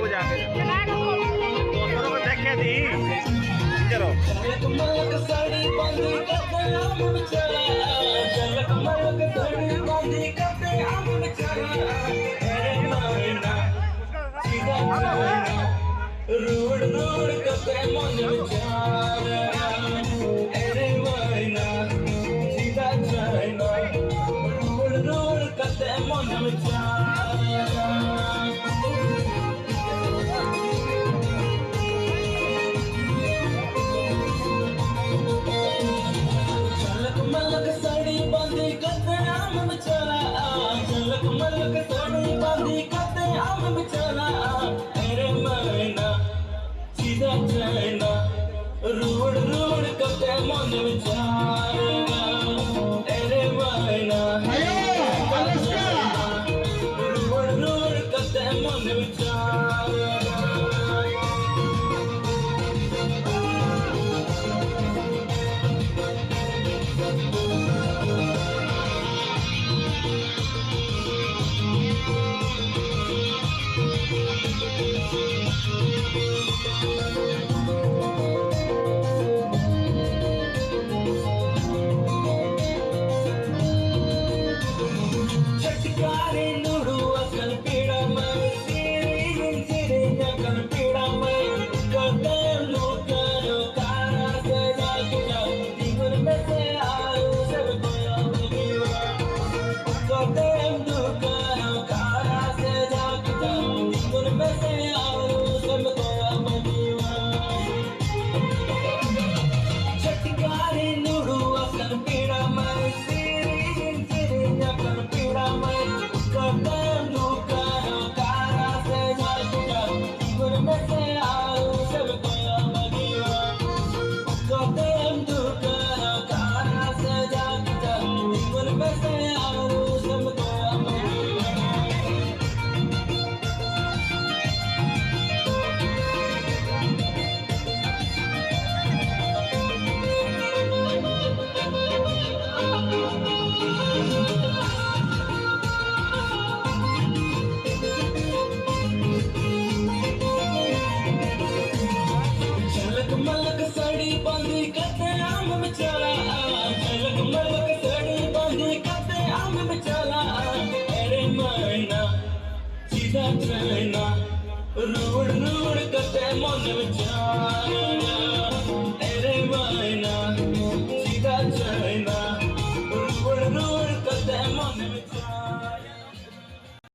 देखो जाके दोस्तों को देख के दी चलो रोड रोड करते मन विचार अरे वाइना सीधा चाइना रोड रोड करते मन विचार झलक मलक साड़ी बांधी करते आम बिचारा झलक मलक साड़ी बांधी करते आम बिचारा अरे वाइना सीधा चाइना रोड रोड करते मन विचार अरे वाइना रोड रोड करते मन विचार चटकारे नुडू अकल पीड़ा मैं सीरी सीरी अकल पीड़ा मैं कदम लूटो कारा से जाके जाओ जीवन में से आयो सब कोया बनीवा कदम लूटो कारा से जाके जाओ जीवन में से आयो सब कोया बनीवा चटकारे नुडू अकल पीड़ा मैं सीरी सीरी अकल पीड़ा मैं कदम लूटो कारा से जाके जाओ जीवन में से आयो सब कोया बनीवा कदम लूटो कारा से जाके जाओ जीवन में से आयो सब कोया बनीवा झलक मलक साड़ी बांधी करते आम बिचारा झलक मलक साड़ी बांधी करते आम बिचारा अरे मैना सीधा चाइना रोड रोड करते मन विचार अरे मैना सीधा चाइना रोड रोड करते मन विचार